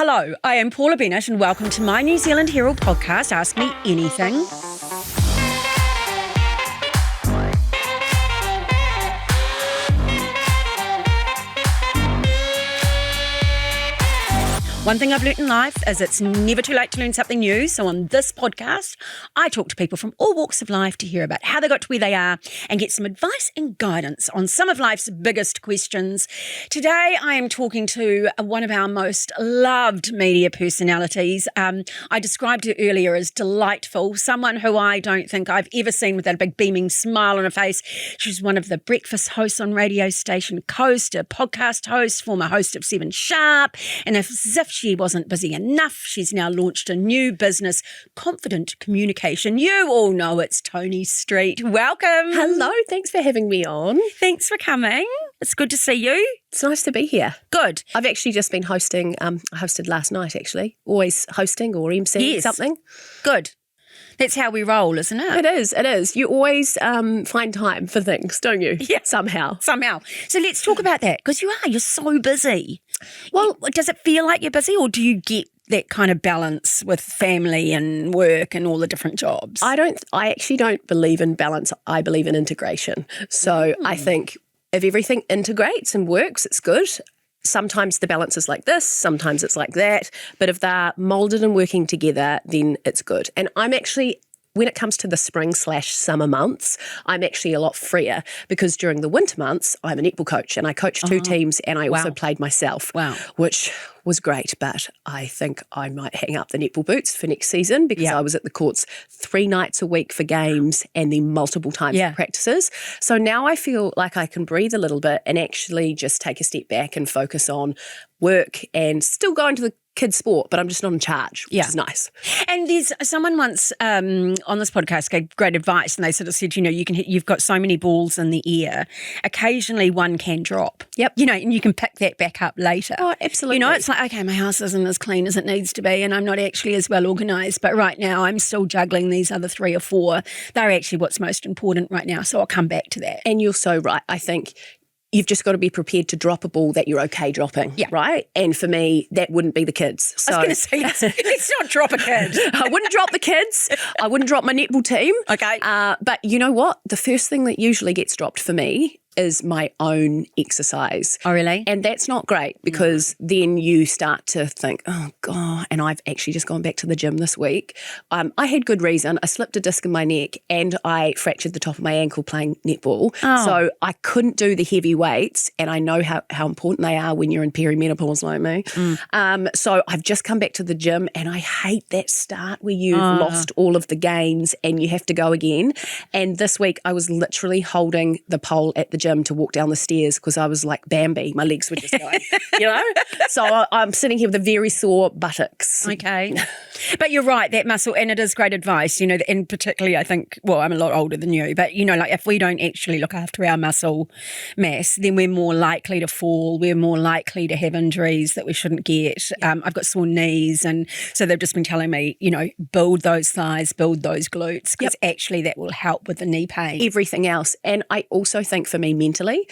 Hello, I am Paula Bennett and welcome to my New Zealand Herald podcast, Ask Me Anything. One thing I've learnt in life is it's never too late to learn something new. So on this podcast, I talk to people from all walks of life to hear about how they got to where they are and get some advice and guidance on some of life's biggest questions. Today, I am talking to one of our most loved media personalities. I described her earlier as delightful, someone who I don't think I've ever seen with that big beaming smile on her face. She's one of the breakfast hosts on radio station Coast, a podcast host, former host of 7 Sharp, and as if she wasn't busy enough, she's now launched a new business, Confident Communication. You all know it's Toni Street. Welcome. Hello, thanks for having me on. Thanks for coming. It's good to see you. It's nice to be here. Good. I've actually just been hosting, I hosted last night actually, always hosting or emceeing something. Good. That's how we roll, isn't it? It is. You always find time for things, don't you? Yeah. Somehow. So let's talk about that, because you're so busy. Well, does it feel like you're busy, or do you get that kind of balance with family and work and all the different jobs? I actually don't believe in balance. I believe in integration. So I think if everything integrates and works, it's good. Sometimes the balance is like this, sometimes it's like that. But if they're moulded and working together, then it's good. And I'm actually, when it comes to the spring/summer months, I'm actually a lot freer because during the winter months, I'm a netball coach and I coach 2 teams and I also played myself, which was great. But I think I might hang up the netball boots for next season because I was at the courts 3 nights a week for games and then multiple times for practices. So now I feel like I can breathe a little bit and actually just take a step back and focus on work and still go into the kids' sport, but I'm just not in charge, which is nice. And there's someone once on this podcast gave great advice, and they sort of said, you've got so many balls in the air. Occasionally, one can drop. Yep. And you can pick that back up later. Oh, absolutely. It's like, okay, my house isn't as clean as it needs to be, and I'm not actually as well organised, but right now I'm still juggling these other 3 or 4. They're actually what's most important right now, so I'll come back to that. And you're so right. I think you've just got to be prepared to drop a ball that you're okay dropping, right? And for me, that wouldn't be the kids. So, I was going to say, let's not drop a kid. I wouldn't drop the kids. I wouldn't drop my netball team. Okay. But you know what? The first thing that usually gets dropped for me is my own exercise. Oh, really? And that's not great because then you start to think, oh, God. And I've actually just gone back to the gym this week. I had good reason. I slipped a disc in my neck and I fractured the top of my ankle playing netball. Oh. So I couldn't do the heavy weights, and I know how important they are when you're in perimenopause like me. So I've just come back to the gym, and I hate that start where you've lost all of the gains and you have to go again. And this week I was literally holding the pole at the gym to walk down the stairs because I was like Bambi. My legs were just going, So I'm sitting here with a very sore buttocks. Okay. But you're right, that muscle, and it is great advice, and particularly I think, I'm a lot older than you, but, like if we don't actually look after our muscle mass, then we're more likely to fall, we're more likely to have injuries that we shouldn't get. I've got sore knees, and so they've just been telling me, build those thighs, build those glutes, because actually that will help with the knee pain. Everything else. And I also think for me mentally,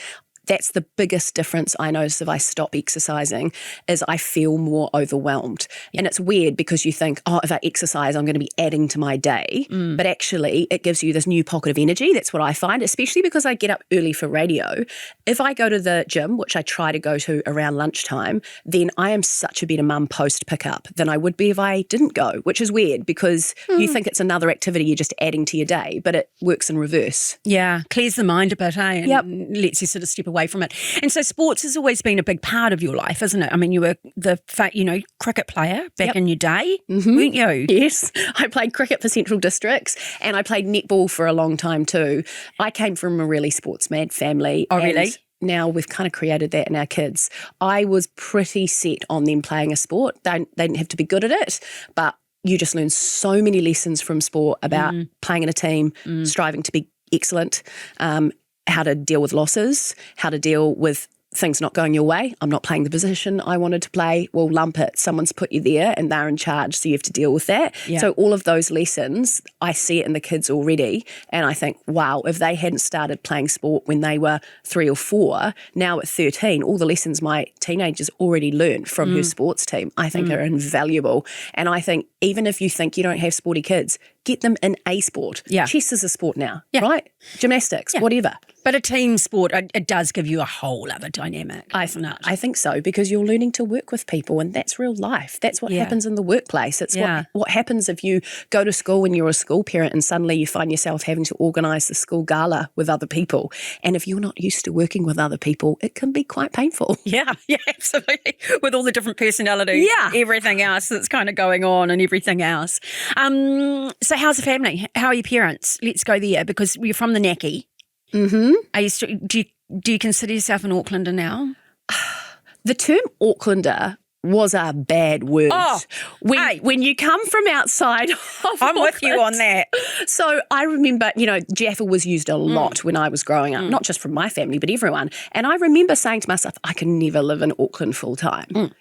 that's the biggest difference I notice if I stop exercising is I feel more overwhelmed. And it's weird because you think, if I exercise, I'm going to be adding to my day. But actually, it gives you this new pocket of energy. That's what I find, especially because I get up early for radio. If I go to the gym, which I try to go to around lunchtime, then I am such a better mum post pickup than I would be if I didn't go, which is weird because you think it's another activity you're just adding to your day, but it works in reverse. Yeah, clears the mind a bit, and lets you sort of step away from it. And so sports has always been a big part of your life, isn't it? I mean, you were the cricket player back in your day, weren't you? Yes, I played cricket for Central Districts and I played netball for a long time too. I came from a really sports mad family. Oh, really? Now we've kind of created that in our kids. I was pretty set on them playing a sport. They didn't have to be good at it, but you just learn so many lessons from sport about playing in a team, striving to be excellent, how to deal with losses, how to deal with things not going your way. I'm not playing the position I wanted to play. Well, lump it. Someone's put you there and they're in charge, so you have to deal with that. Yeah. So all of those lessons, I see it in the kids already. And I think, wow, if they hadn't started playing sport when they were 3 or 4, now at 13, all the lessons my teenagers already learned from her sports team, I think are invaluable. And I think even if you think you don't have sporty kids, get them in a sport. Yeah. Chess is a sport now, Yeah. right? Gymnastics, whatever. But a team sport, it does give you a whole other dynamic, doesn't it? I think so, because you're learning to work with people, and that's real life. That's what Yeah. happens in the workplace. It's Yeah. what happens if you go to school and you're a school parent and suddenly you find yourself having to organise the school gala with other people. And if you're not used to working with other people, it can be quite painful. Yeah, absolutely. With all the different personalities, Yeah. everything else that's kind of going on and everything else. So how's the family? How are your parents? Let's go there, because you're from the Naki. Mm-hmm. Are you do you consider yourself an Aucklander now? The term Aucklander was a bad word. Oh, when you come from outside of I'm with you on that. So I remember, Jaffa was used a lot when I was growing up, not just from my family, but everyone. And I remember saying to myself, I can never live in Auckland full time,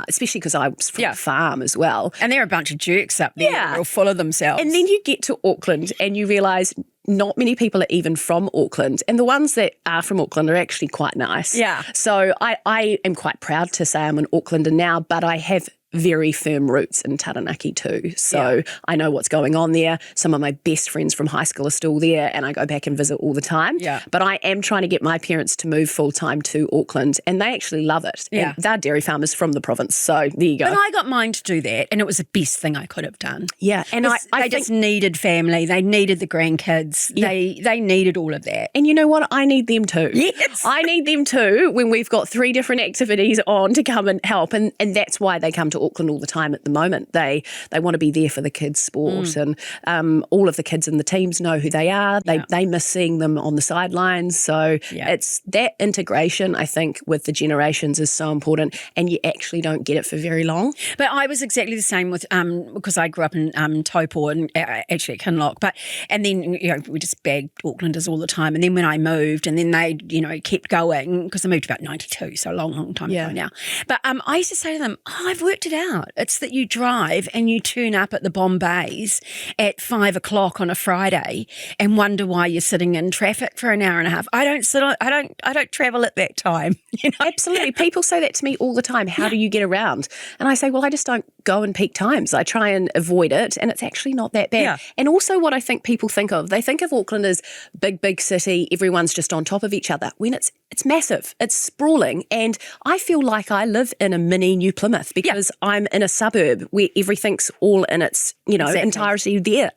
especially because I was from a farm as well. And they're a bunch of jerks up there. Yeah. They're all full of themselves. And then you get to Auckland and you realise not many people are even from Auckland, and the ones that are from Auckland are actually quite nice. Yeah. So I am quite proud to say I'm an Aucklander now, but I have very firm roots in Taranaki too. So I know what's going on there. Some of my best friends from high school are still there, and I go back and visit all the time. Yeah. But I am trying to get my parents to move full-time to Auckland, and they actually love it. Yeah. And they're dairy farmers from the province, so there you go. And I got mine to do that, and it was the best thing I could have done. Yeah, and I They think just needed family. They needed the grandkids. Yeah. They needed all of that. And you know what? I need them too. Yes. I need them too when we've got 3 different activities on to come and help. And that's why they come to Auckland all the time at the moment. They want to be there for the kids' sport. And all of the kids in the teams know who they are. They miss seeing them on the sidelines. So it's that integration, I think, with the generations is so important. And you actually don't get it for very long. But I was exactly the same with because I grew up in Taupo and actually at Kinloch. And then we just bagged Aucklanders all the time. And then when I moved, and then they kept going, because I moved about 92, so a long time ago now. But I used to say to them, I've worked it out. It's that you drive and you turn up at the Bombays at 5 o'clock on a Friday and wonder why you're sitting in traffic for an hour and a half. I don't travel at that time. Absolutely. People say that to me all the time. How do you get around? And I say, well, I just don't go in peak times. I try and avoid it, and it's actually not that bad. Yeah. And also what I think people think of, they think of Auckland as big city, everyone's just on top of each other, when it's massive, it's sprawling. And I feel like I live in a mini New Plymouth because I'm in a suburb where everything's all in its, entirety there.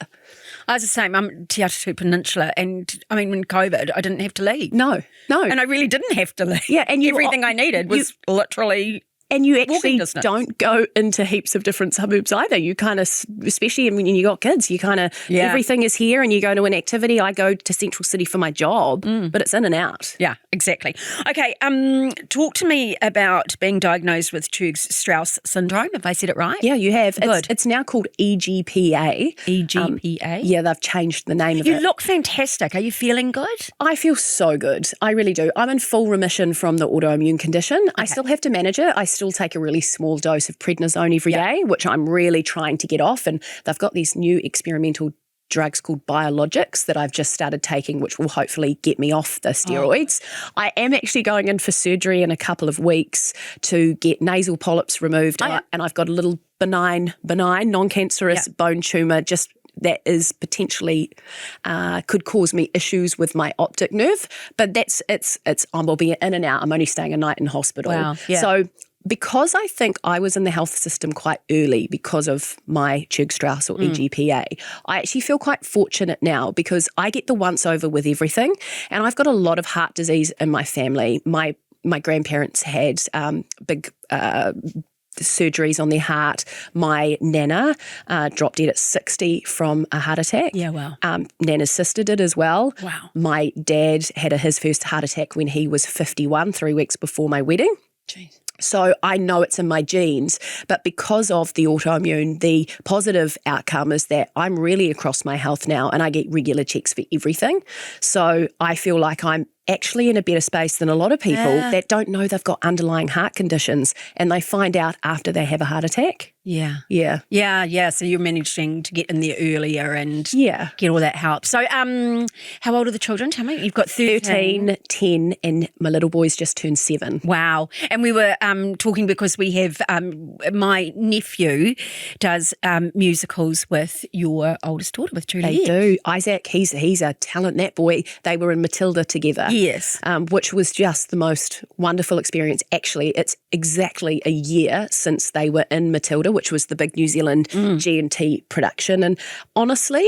I was the same. I'm Te Atatu Peninsula, and I mean, when COVID, I didn't have to leave. No. And I really didn't have to leave. Yeah, and everything I needed was literally. And you actually distance. don't go into heaps of different suburbs either. You kind of, especially when you got kids, you kind of, everything is here and you go to an activity. I go to Central City for my job, but it's in and out. Yeah, exactly. Okay, talk to me about being diagnosed with Churg-Strauss syndrome. Have I said it right? Yeah, you have. Good. It's now called EGPA. EGPA? Yeah, they've changed the name of it. You look fantastic. Are you feeling good? I feel so good. I really do. I'm in full remission from the autoimmune condition. Okay. I still have to manage it. I still take a really small dose of prednisone every day, which I'm really trying to get off. And they've got these new experimental drugs called biologics that I've just started taking, which will hopefully get me off the steroids. I am actually going in for surgery in a couple of weeks to get nasal polyps removed. And I've got a little benign, non-cancerous bone tumour just that is potentially could cause me issues with my optic nerve. But I'll be in and out. I'm only staying a night in hospital. Wow. Yeah. So because I think I was in the health system quite early because of my Churg-Strauss or EGPA, I actually feel quite fortunate now because I get the once over with everything. And I've got a lot of heart disease in my family. My grandparents had big surgeries on their heart. My nana dropped dead at 60 from a heart attack. Yeah, wow. Nana's sister did as well. Wow. My dad had his first heart attack when he was 51, 3 weeks before my wedding. Jeez. So I know it's in my genes, but because of the autoimmune, the positive outcome is that I'm really across my health now and I get regular checks for everything. So I feel like I'm actually in a better space than a lot of people that don't know they've got underlying heart conditions, and they find out after they have a heart attack. Yeah. So you're managing to get in there earlier and get all that help. So how old are the children? Tell me. You've got 13, 10, and my little boy's just turned 7. Wow. And we were talking because we have my nephew does musicals with your oldest daughter, with Juliet. They do. Isaac, he's a talent, that boy. They were in Matilda together. Yes. Which was just the most wonderful experience. Actually, it's exactly a year since they were in Matilda, which was the big New Zealand G&T production. And honestly,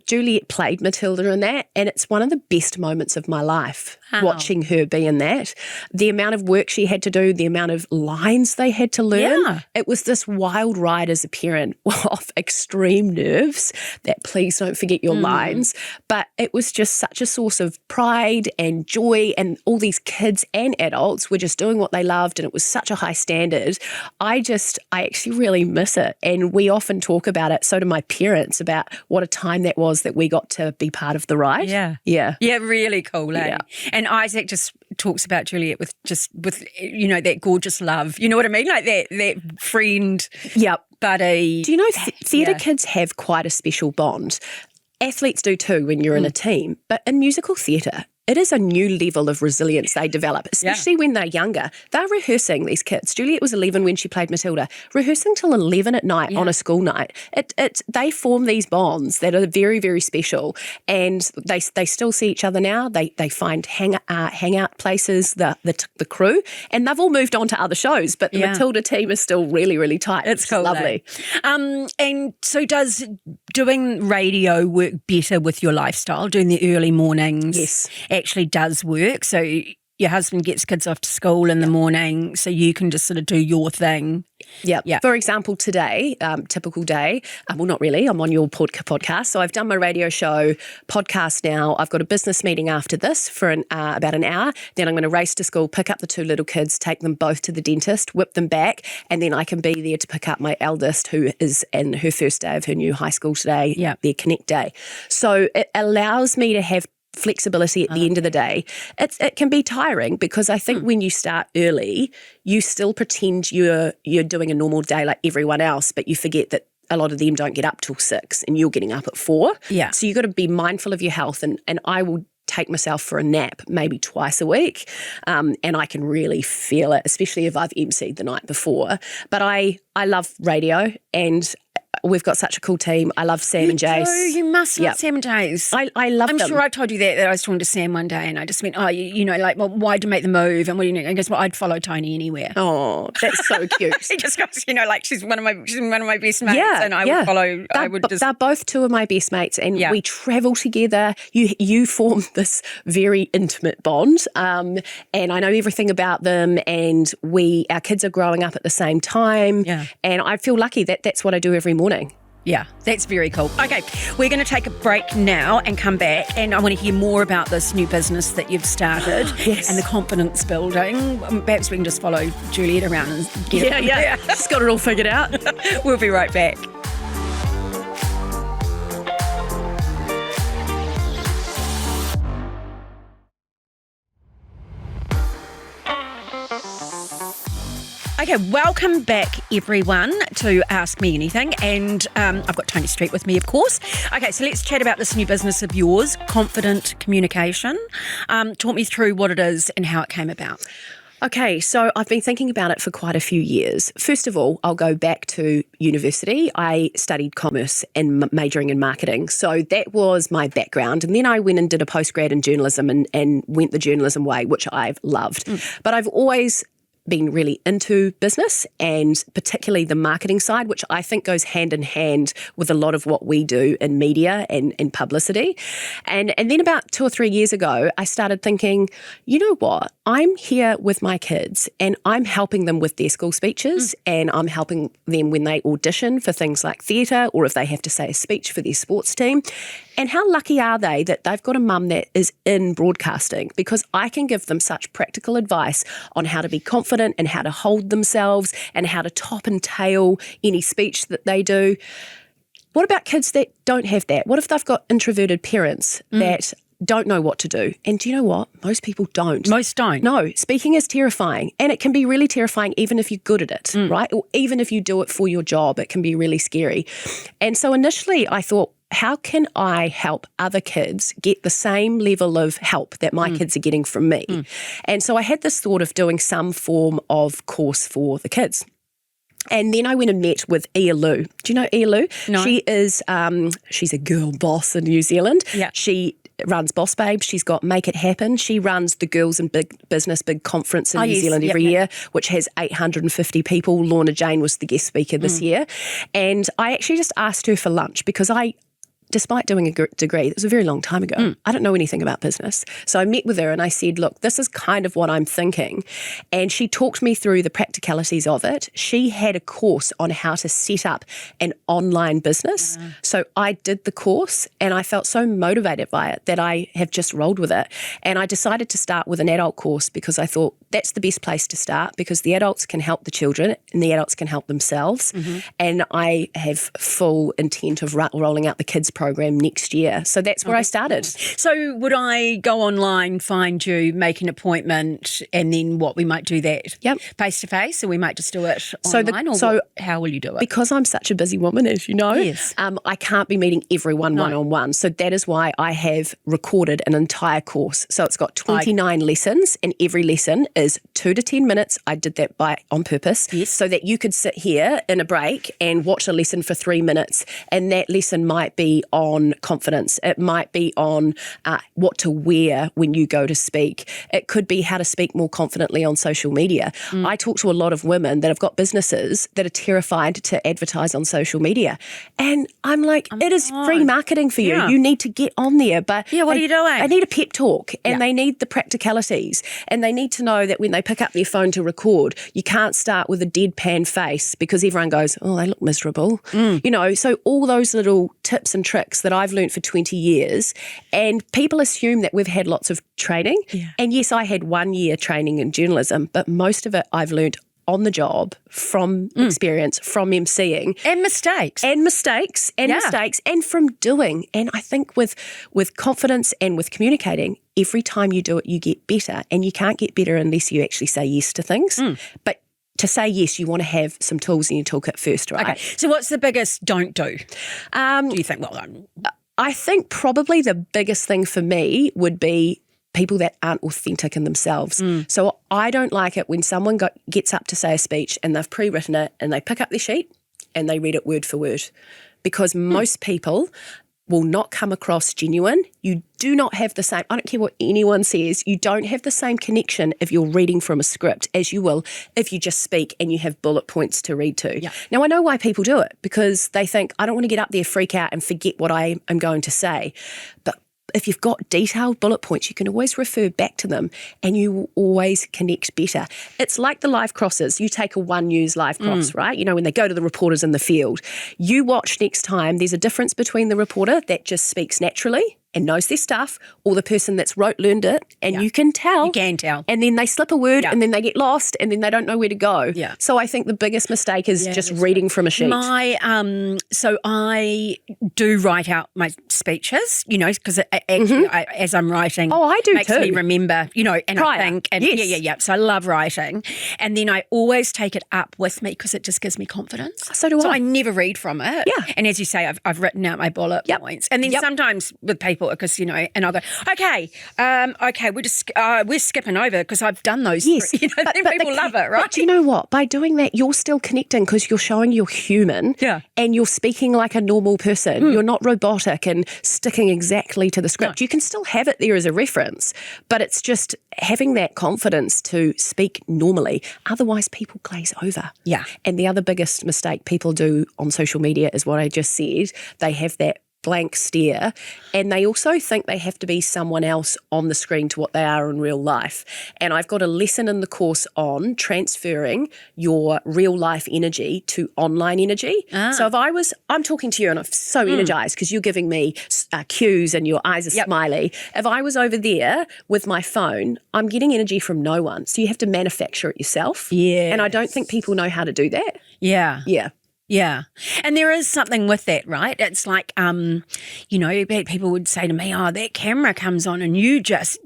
Juliet played Matilda in that, and it's one of the best moments of my life, watching her be in that. The amount of work she had to do, the amount of lines they had to learn. It was this wild ride as a parent of extreme nerves that please don't forget your lines. But it was just such a source of pride and joy, and all these kids and adults were just doing what they loved, and it was such a high standard. I actually really miss it, and we often talk about it, so do my parents, about what a time that was that we got to be part of the ride. Yeah, really cool, eh? And Isaac just talks about Juliet with that gorgeous love. You know what I mean? Like that friend, buddy. Do you know theatre kids have quite a special bond? Athletes do too when you're in a team, but in musical theatre, it is a new level of resilience they develop, especially when they're younger. They're rehearsing, these kids. Juliet was 11 when she played Matilda, rehearsing till 11 at night on a school night. They form these bonds that are very, very special, and they still see each other now. They find hangout places, the crew, and they've all moved on to other shows, but the Matilda team is still really, really tight. It's cool, lovely. And so does doing radio work better with your lifestyle, doing the early mornings? Yes. Actually does work. So your husband gets kids off to school in the morning, so you can just sort of do your thing. Yeah. For example, today, typical day, well, not really, I'm on your podcast. So I've done my radio show, podcast now. I've got a business meeting after this for about an hour. Then I'm going to race to school, pick up the 2 little kids, take them both to the dentist, whip them back, and then I can be there to pick up my eldest, who is in her first day of her new high school today, their Connect Day. So it allows me to have flexibility at the end of the day. It can be tiring, because I think when you start early, you still pretend you're doing a normal day like everyone else, but you forget that a lot of them don't get up till 6 and you're getting up at 4. So you've got to be mindful of your health, and I will take myself for a nap maybe twice a week, and I can really feel it, especially if I've emceed the night before. But I love radio, and we've got such a cool team. I love Sam and Jace. You must love Sam and Jace. I love them. I'm sure I told you that I was talking to Sam one day, and I just went, well, why'd you make the move? And what do you know? And he goes, well, I'd follow Toni anywhere. Oh, that's so cute. He just goes, she's one of my best mates, and I would follow. They're both 2 of my best mates, and we travel together. You form this very intimate bond, and I know everything about them, and our kids are growing up at the same time, and I feel lucky that that's what I do every morning. Yeah, that's very cool. Okay, we're going to take a break now and come back, and I want to hear more about this new business that you've started and the confidence building. Perhaps we can just follow Juliet around and get it. She's got it all figured out. We'll be right back. Okay, welcome back everyone to Ask Me Anything, and I've got Toni Street with me, of course. Okay, so let's chat about this new business of yours, Confident Communication. Talk me through what it is and how it came about. Okay, so I've been thinking about it for quite a few years. First of all, I'll go back to university. I studied commerce and majoring in marketing. So that was my background. And then I went and did a postgrad in journalism and went the journalism way, which I've loved. But I've always been really into business, and particularly the marketing side, which I think goes hand in hand with a lot of what we do in media and publicity. And then about 2 or 3 years ago, I started thinking, you know what? I'm here with my kids, and I'm helping them with their school speeches, and I'm helping them when they audition for things like theatre, or if they have to say a speech for their sports team. And how lucky are they that they've got a mum that is in broadcasting, because I can give them such practical advice on how to be confident and how to hold themselves and how to top and tail any speech that they do. What about kids that don't have that? What if they've got introverted parents that don't know what to do. And do you know what? Most people don't. Most don't. No, speaking is terrifying, and it can be really terrifying even if you're good at it, right? Or even if you do it for your job, it can be really scary. And so initially I thought, how can I help other kids get the same level of help that my kids are getting from me? And so I had this thought of doing some form of course for the kids. And then I went and met with Ia Lou. Do you know Ia Lou? No. She is, she's a girl boss in New Zealand. Yeah. She runs Boss Babe. She's got Make It Happen. She runs the Girls in Big Business Big Conference in New Zealand every year, which has 850 people. Lorna Jane was the guest speaker this year. And I actually just asked her for lunch because despite doing a degree, it was a very long time ago, I don't know anything about business. So I met with her and I said, look, this is kind of what I'm thinking. And she talked me through the practicalities of it. She had a course on how to set up an online business. So I did the course and I felt so motivated by it that I have just rolled with it. And I decided to start with an adult course because I thought that's the best place to start because the adults can help the children and the adults can help themselves. And I have full intent of rolling out the kids program next year. So that's where I started. So would I go online, find you, make an appointment, and then we might do that face to face, or we might just do it online? How will you do it? Because I'm such a busy woman, as you know, I can't be meeting everyone one-on-one. So that is why I have recorded an entire course. So it's got 29 lessons, and every lesson is 2 to 10 minutes. I did that on purpose so that you could sit here in a break and watch a lesson for 3 minutes, and that lesson might be on confidence. It might be on what to wear when you go to speak. It could be how to speak more confidently on social media. I talk to a lot of women that have got businesses that are terrified to advertise on social media. And I'm like, it is free marketing for you. You need to get on there. But what are you doing? They need a pep talk and they need the practicalities and they need to know that when they pick up their phone to record, you can't start with a deadpan face because everyone goes, oh, they look miserable. You know, so all those little tips and tricks that I've learned for 20 years, and people assume that we've had lots of training. And yes, I had 1 year training in journalism, but most of it I've learned on the job from experience, from emceeing. And mistakes. And from doing. And I think with confidence and with communicating, every time you do it, you get better. And you can't get better unless you actually say yes to things. But to say yes, you want to have some tools in your toolkit first, right? Okay. So what's the biggest don't do? Do you think? I think probably the biggest thing for me would be people that aren't authentic in themselves. So I don't like it when someone gets up to say a speech and they've pre-written it and they pick up their sheet and they read it word for word. Because most people will not come across genuine. You do not have the same, I don't care what anyone says, you don't have the same connection if you're reading from a script as you will if you just speak and you have bullet points to read to. Now, I know why people do it, because they think, I don't want to get up there, freak out and forget what I am going to say. But if you've got detailed bullet points, you can always refer back to them and you will always connect better. It's like the live crosses. You take a One News live cross, right? You know, when they go to the reporters in the field, you watch next time, there's a difference between the reporter that just speaks naturally and knows their stuff, or the person that's learned it, and you can tell. You can tell. And then they slip a word and then they get lost and then they don't know where to go. So I think the biggest mistake is just reading from a sheet. So I do write out my speeches, you know, because actually as I'm writing, I do makes too. me remember, you know, and Prior. I think, and so I love writing. And then I always take it up with me because it just gives me confidence. So do I. So I never read from it. And as you say, I've written out my bullet points. And then sometimes with people, because, you know, and I'll go, okay, we're skipping over because I've done those. Yes. You know, then people love it, right? But you know what? By doing that, you're still connecting because you're showing you're human and you're speaking like a normal person. You're not robotic and sticking exactly to the script. You can still have it there as a reference, but it's just having that confidence to speak normally. Otherwise, people glaze over. And the other biggest mistake people do on social media is what I just said. They have that blank stare, and they also think they have to be someone else on the screen to what they are in real life. And I've got a lesson in the course on transferring your real life energy to online energy. So if I'm talking to you and I'm so energized because you're giving me cues and your eyes are smiley. If I was over there with my phone, I'm getting energy from no one. So you have to manufacture it yourself. And I don't think people know how to do that. Yeah. And there is something with that, right? It's like, people would say to me, oh, that camera comes on and you just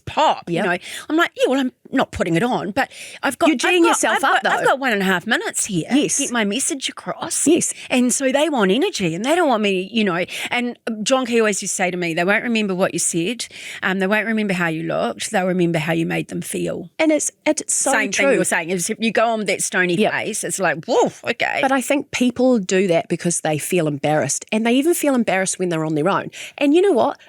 pop, you know. I'm like, yeah, well, I'm not putting it on, but You're geeing yourself up, though. I've got 1.5 minutes here to get my message across. Yes. And so they want energy and they don't want me, and John Key always used to say to me, they won't remember what you said, they won't remember how you looked, they'll remember how you made them feel. And it's so Same true. thing you were saying, is if you go on with that stony face, it's like, whoa, okay. But I think people do that because they feel embarrassed, and they even feel embarrassed when they're on their own. And you know what?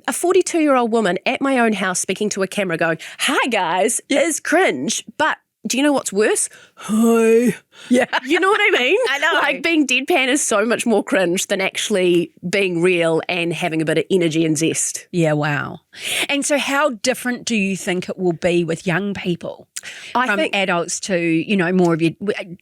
A 42-year-old woman at my own house speaking to a camera going, hi guys, is cringe. But do you know what's worse? Hi. Yeah. You know what I mean? I know. Like being deadpan is so much more cringe than actually being real and having a bit of energy and zest. Yeah, wow. And so how different do you think it will be with young people? From adults to, more of your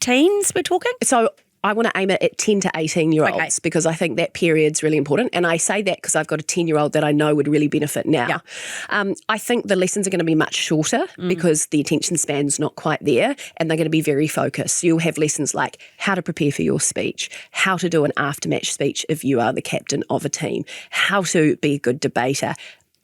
teens we're talking? So I want to aim it at 10 to 18-year-olds because I think that period's really important. And I say that because I've got a 10-year-old that I know would really benefit now. Yeah. I think the lessons are going to be much shorter because the attention span's not quite there, and they're going to be very focused. You'll have lessons like how to prepare for your speech, how to do an after-match speech if you are the captain of a team, how to be a good debater,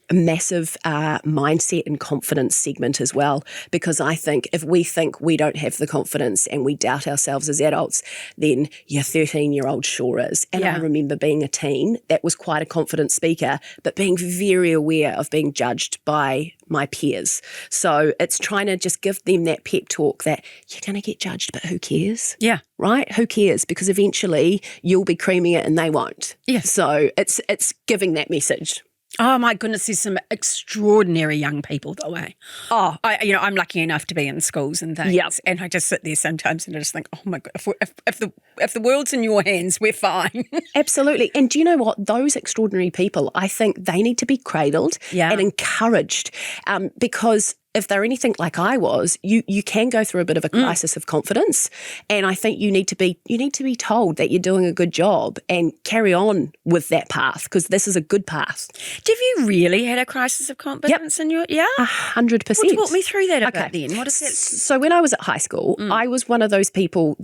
a massive mindset and confidence segment as well, because I think if we think we don't have the confidence and we doubt ourselves as adults, then your 13-year-old sure is. And I remember being a teen that was quite a confident speaker, but being very aware of being judged by my peers. So it's trying to just give them that pep talk that you're going to get judged, but who cares? Yeah. Right? Who cares? Because eventually you'll be creaming it and they won't. Yeah. So it's giving that message. Oh my goodness, there's some extraordinary young people though, eh? Oh, I'm lucky enough to be in schools and things, and I just sit there sometimes and I just think, oh my God, if the world's in your hands, we're fine. Absolutely. And do you know what? Those extraordinary people, I think they need to be cradled and encouraged, because if they're anything like I was, you can go through a bit of a crisis of confidence, and I think you need to be told that you're doing a good job and carry on with that path, because this is a good path. Have you really had a crisis of confidence in your 100%? Well, talk me through that a bit then. What is that? So when I was at high school, I was one of those people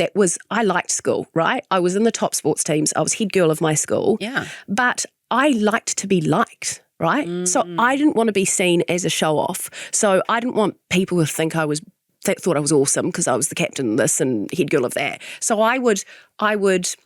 I liked school, right? I was in the top sports teams. I was head girl of my school. Yeah. But I liked to be liked. Right? So I didn't want to be seen as a show off. So I didn't want people to think thought I was awesome because I was the captain of this and head girl of that. So I would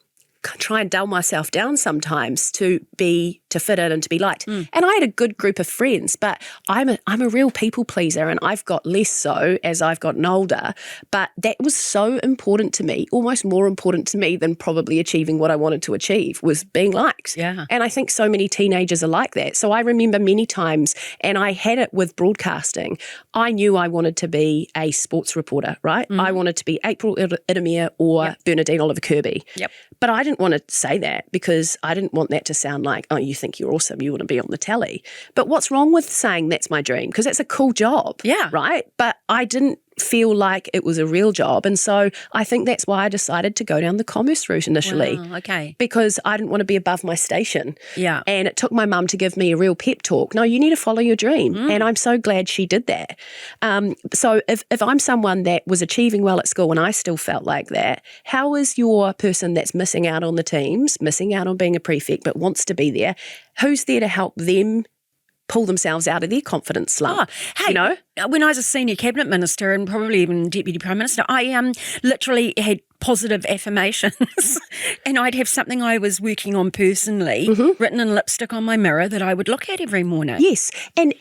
try and dull myself down sometimes to fit in and to be liked. And I had a good group of friends, but I'm a real people pleaser, and I've got less so as I've gotten older. But that was so important to me, almost more important to me than probably achieving what I wanted to achieve, was being liked. Yeah. And I think so many teenagers are like that. So I remember many times, and I had it with broadcasting, I knew I wanted to be a sports reporter, right? I wanted to be April Idemir or Bernadine Oliver Kirby. Yep. But I didn't want to say that because I didn't want that to sound like, oh, you think you're awesome, you want to be on the telly. But what's wrong with saying that's my dream? Because that's a cool job, right? But I didn't feel like it was a real job. And so I think that's why I decided to go down the commerce route initially. Wow, okay. Because I didn't want to be above my station. Yeah. And it took my mum to give me a real pep talk. No, you need to follow your dream. And I'm so glad she did that. So if I'm someone that was achieving well at school and I still felt like that, how is your person that's missing out on the teams, missing out on being a prefect, but wants to be there? Who's there to help them pull themselves out of their confidence slump? Oh, hey, when I was a senior cabinet minister and probably even deputy prime minister, I literally had positive affirmations and I'd have something I was working on personally written in lipstick on my mirror that I would look at every morning. Yes. And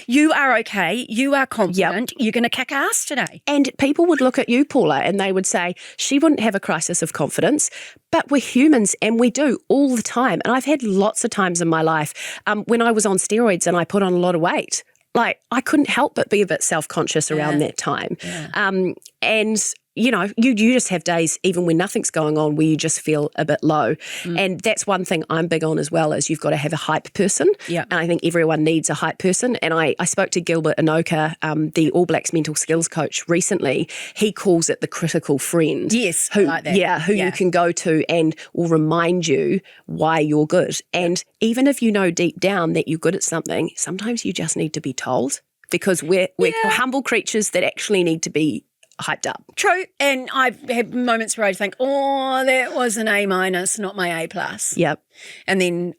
you are okay, you are confident, you're going to kick ass today. And people would look at you, Paula, and they would say, she wouldn't have a crisis of confidence, but we're humans and we do all the time. And I've had lots of times in my life when I was on steroids and I put on a lot of weight, like I couldn't help but be a bit self-conscious around that time. Yeah. And you just have days even when nothing's going on where you just feel a bit low. And that's one thing I'm big on as well, is you've got to have a hype person. Yeah. And I think everyone needs a hype person. And I spoke to Gilbert Anoka, the All Blacks mental skills coach, recently. He calls it the critical friend. Yes, I like that. Yeah, who you can go to and will remind you why you're good. And even if you know deep down that you're good at something, sometimes you just need to be told, because we're humble creatures that actually need to be hyped up. True. And I've had moments where I think, oh, that was an A-, not my A+. Yep. And then,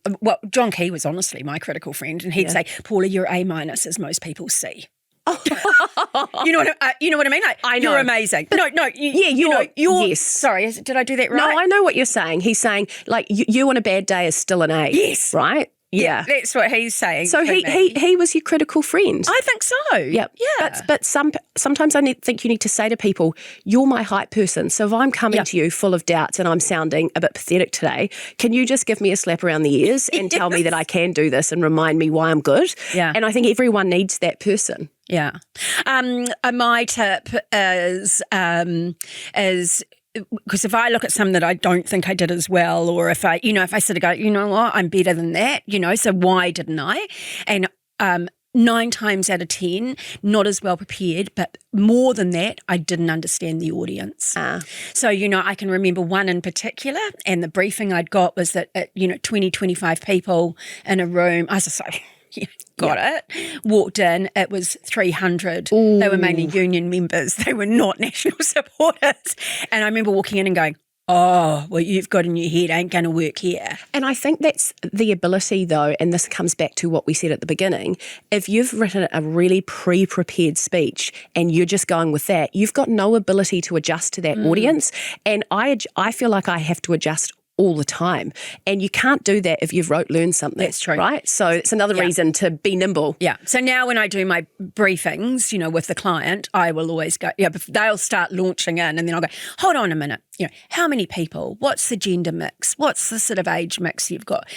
John Key was honestly my critical friend, and he'd say, Paula, you're A- as most people see. You know what I mean? Like, I know. You're amazing. You're yes. Sorry, did I do that right? No, I know what you're saying. He's saying, like, you on a bad day is still an A. Yes. Right? Yeah. That's what he's saying. So he was your critical friend. I think so. Yep. Yeah. But sometimes I think you need to say to people, you're my hype person. So if I'm coming to you full of doubts and I'm sounding a bit pathetic today, can you just give me a slap around the ears and tell me that I can do this and remind me why I'm good? Yeah. And I think everyone needs that person. Yeah. My tip is because if I look at some that I don't think I did as well, or if I sort of go, you know what, I'm better than that, so why didn't I? And 9 times out of 10, not as well prepared, but more than that, I didn't understand the audience. So, I can remember one in particular, and the briefing I'd got was that, 20, 25 people in a room. I was just like, got it. Walked in, it was 300. Ooh. They were mainly union members. They were not national supporters. And I remember walking in and going, oh, what you've got in your head ain't going to work here. And I think that's the ability, though, and this comes back to what we said at the beginning. If you've written a really pre-prepared speech and you're just going with that, you've got no ability to adjust to that audience. And I feel like I have to adjust all the time. And you can't do that if you've learned something. That's true. Right? So it's another reason to be nimble. Yeah. So now when I do my briefings, with the client, I will always go, they'll start launching in, and then I'll go, hold on a minute. How many people? What's the gender mix? What's the sort of age mix you've got?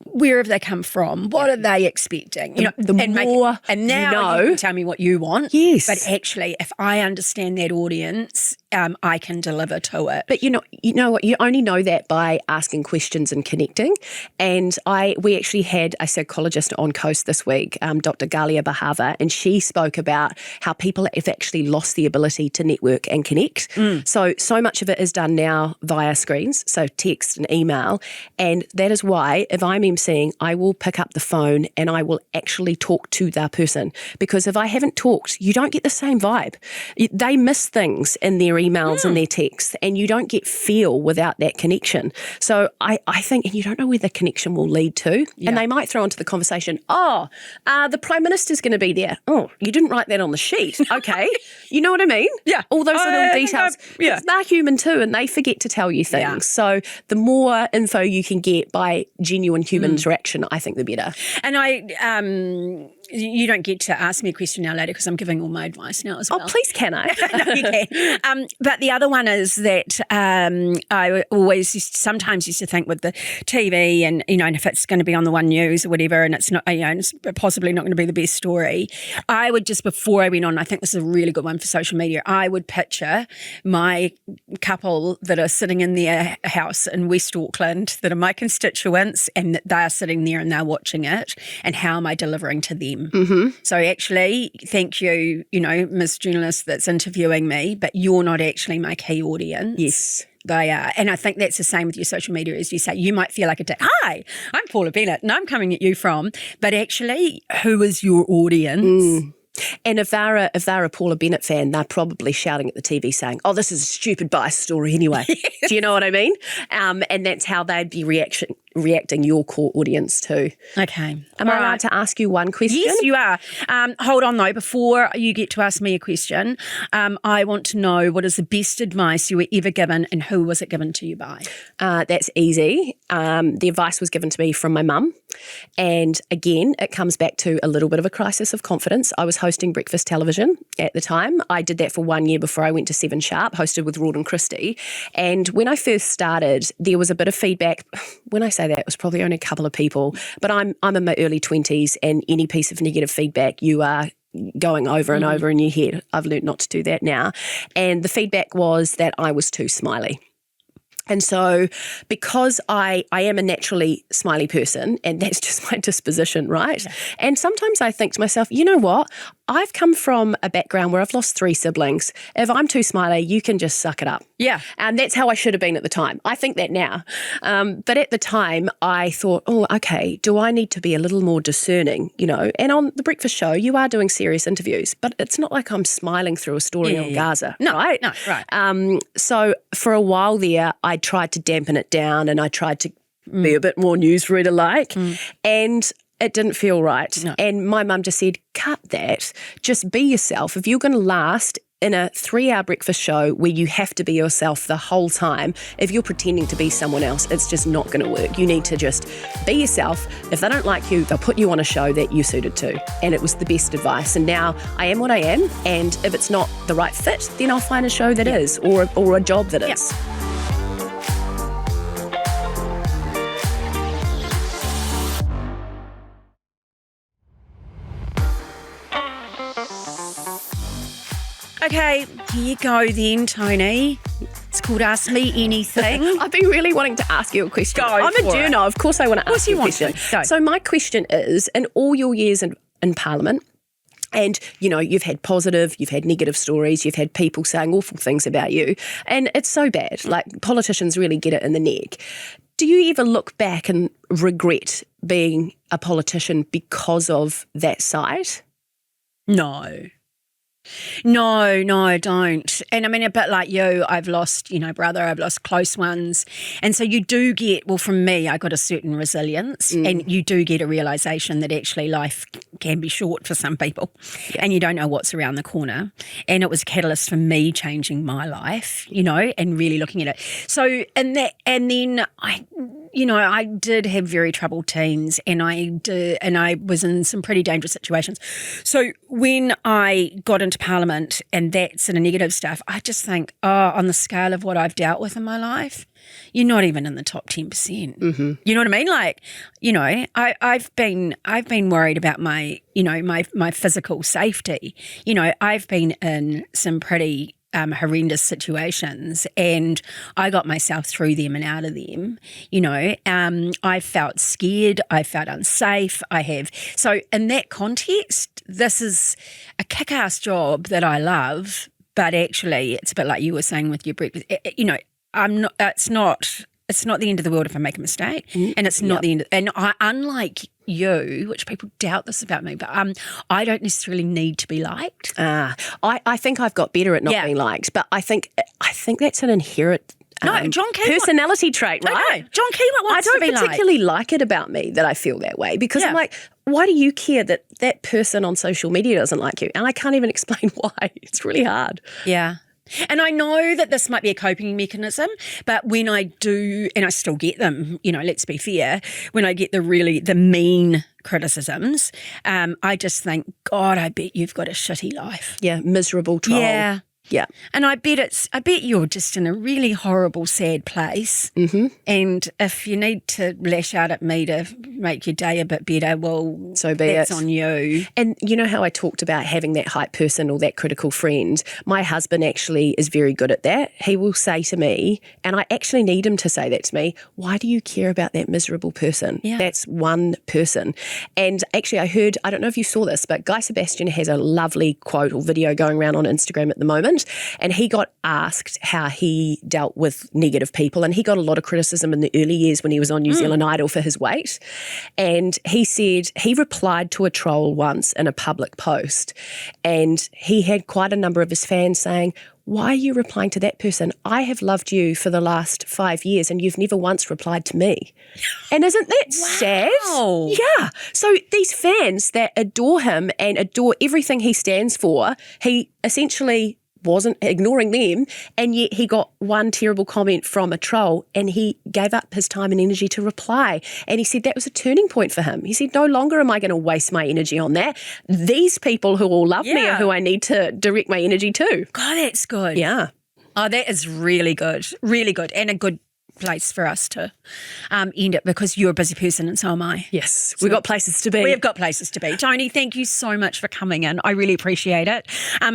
Where have they come from? What are they expecting? And now you can tell me what you want. Yes. But actually, if I understand that audience, I can deliver to it. But you know what? You only know that by asking questions and connecting. And we actually had a psychologist on Coast this week, Dr. Galia Bahava, and she spoke about how people have actually lost the ability to network and connect. So much of it is done now via screens, so text and email. And that is why if I'm emceeing, I will pick up the phone and I will actually talk to that person. Because if I haven't talked, you don't get the same vibe. They miss things in their emails and their texts, and you don't get feel without that connection. So I think, and you don't know where the connection will lead to. Yeah. And they might throw into the conversation, the Prime Minister's going to be there. Oh, you didn't write that on the sheet. Okay. You know what I mean? Yeah. All those little details. They're human too, and they forget to tell you things. Yeah. So the more info you can get by genuine human interaction, I think the better. And you don't get to ask me a question now later because I'm giving all my advice now as well. Oh, please can I? No, you can. But the other one is that I sometimes used to think with the TV and, and if it's going to be on the One News or whatever and it's not, it's possibly not going to be the best story, I would just, before I went on, I think this is a really good one for social media, I would picture my couple that are sitting in their house in West Auckland that are my constituents and that they are sitting there and they're watching it, and how am I delivering to them? Mm-hmm. So actually, thank you, Miss Journalist that's interviewing me, but you're not actually my key audience. Yes. They are. And I think that's the same with your social media, as you say. You might feel like hi, I'm Paula Bennett and I'm coming at you from, but actually, who is your audience? And if they're a Paula Bennett fan, they're probably shouting at the TV saying, oh, this is a stupid bias story anyway. Yes. Do you know what I mean? And that's how they'd be reacting your core audience too. Okay. Am I allowed to ask you one question? Yes, you are. Hold on though, before you get to ask me a question, I want to know what is the best advice you were ever given and who was it given to you by? That's easy. The advice was given to me from my mum. And again, it comes back to a little bit of a crisis of confidence. I was hosting breakfast television at the time. I did that for 1 year before I went to 7 Sharp, hosted with Rawdon Christie. And when I first started, there was a bit of feedback. When I say that, it was probably only a couple of people, but I'm in my early 20s, and any piece of negative feedback you are going over and over in your head. I've learned not to do that now. And the feedback was that I was too smiley. And so because I am a naturally smiley person, and that's just my disposition, right? Yeah. And sometimes I think to myself, you know what? I've come from a background where I've lost 3 siblings. If I'm too smiley, you can just suck it up. Yeah. And that's how I should have been at the time. I think that now. But at the time, I thought, oh, okay, do I need to be a little more discerning, And on The Breakfast Show, you are doing serious interviews, but it's not like I'm smiling through a story on Gaza, right? No, right. So for a while there, I tried to dampen it down and I tried to be a bit more newsreader-like. And it didn't feel right. No. And my mum just said, cut that. Just be yourself. If you're going to last in a 3-hour breakfast show where you have to be yourself the whole time, if you're pretending to be someone else, it's just not going to work. You need to just be yourself. If they don't like you, they'll put you on a show that you're suited to. And it was the best advice. And now I am what I am. And if it's not the right fit, then I'll find a show that is, or a job that is. Okay, here you go then, Toni. It's called Ask Me Anything. I've been really wanting to ask you a question. I'm a journo. Of course I want to ask you a question. So my question is, in all your years in Parliament, and, you've had positive, you've had negative stories, you've had people saying awful things about you, and it's so bad. Like, politicians really get it in the neck. Do you ever look back and regret being a politician because of that side? No, I don't. And I mean, a bit like you, I've lost, brother, I've lost close ones. And so you do get, well, from me, I got a certain resilience and you do get a realisation that actually life can be short for some people and you don't know what's around the corner. And it was a catalyst for me changing my life, and really looking at it. So, and then I did have very troubled teens and I was in some pretty dangerous situations. So when I got into Parliament and that sort of negative stuff, I just think, on the scale of what I've dealt with in my life, you're not even in the top 10%. Mm-hmm. You know what I mean? Like, I've been worried about my physical safety. I've been in some pretty horrendous situations and I got myself through them and out of them. I felt scared, I felt unsafe, so in that context, this is a kick-ass job that I love, but actually it's a bit like you were saying with your breakfast, it's not the end of the world if I make a mistake, and it's not the end. And unlike you, which people doubt this about me, but I don't necessarily need to be liked. I think I've got better at not being liked, but I think that's an inherent John Key personality trait, right? No, John Key wants to be liked. I don't particularly like it about me that I feel that way because I'm like, why do you care that person on social media doesn't like you? And I can't even explain why. It's really hard. Yeah. And I know that this might be a coping mechanism, but when I do, and I still get them, let's be fair, when I get the mean criticisms, I just think, God, I bet you've got a shitty life. Yeah, miserable troll. Yeah. Yeah. And I bet you're just in a really horrible, sad place. Mm-hmm. And if you need to lash out at me to make your day a bit better, well, so be that's it. on you. And you know how I talked about having that hype person or that critical friend? My husband actually is very good at that. He will say to me, and I actually need him to say that to me, why do you care about that miserable person? Yeah. That's one person. And actually I don't know if you saw this, but Guy Sebastian has a lovely quote or video going around on Instagram at the moment. And he got asked how he dealt with negative people. And he got a lot of criticism in the early years when he was on New Zealand Idol for his weight. And he said he replied to a troll once in a public post. And he had quite a number of his fans saying, why are you replying to that person? I have loved you for the last 5 years and you've never once replied to me. And isn't that sad? Yeah. So these fans that adore him and adore everything he stands for, he essentially wasn't ignoring them, and yet he got one terrible comment from a troll and he gave up his time and energy to reply. And he said that was a turning point for him. He said, no longer am I going to waste my energy on that. These people who all love me are who I need to direct my energy to. God, that's good. Yeah. Oh, that is really good. Really good. And a good place for us to end it because you're a busy person and so am I. Yes, we've got places to be. We've got places to be. Toni, thank you so much for coming in. I really appreciate it.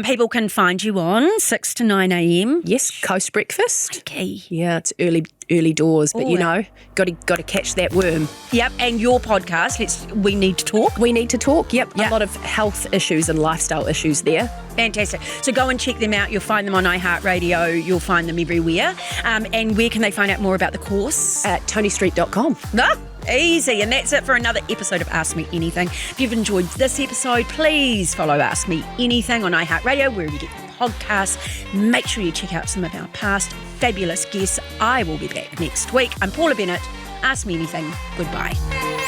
People can find you on 6 to 9 a.m. Yes, Coast Breakfast. Okay. Yeah, it's early early doors, but Oh, got to catch that worm. Yep, and your podcast, We Need to Talk. We need to talk. Yep, Yep. a lot of health issues and lifestyle issues there. Fantastic. So go and check them out. You'll find them on iHeartRadio. You'll find them everywhere. And where can they find out more about the course? At ToniStreet.com. Easy. And that's it for another episode of Ask Me Anything. If you've enjoyed this episode, please follow Ask Me Anything on iHeartRadio, wherever you get your podcasts. Make sure you check out some of our past fabulous guests. I will be back next week. I'm Paula Bennett. Ask Me Anything. Goodbye.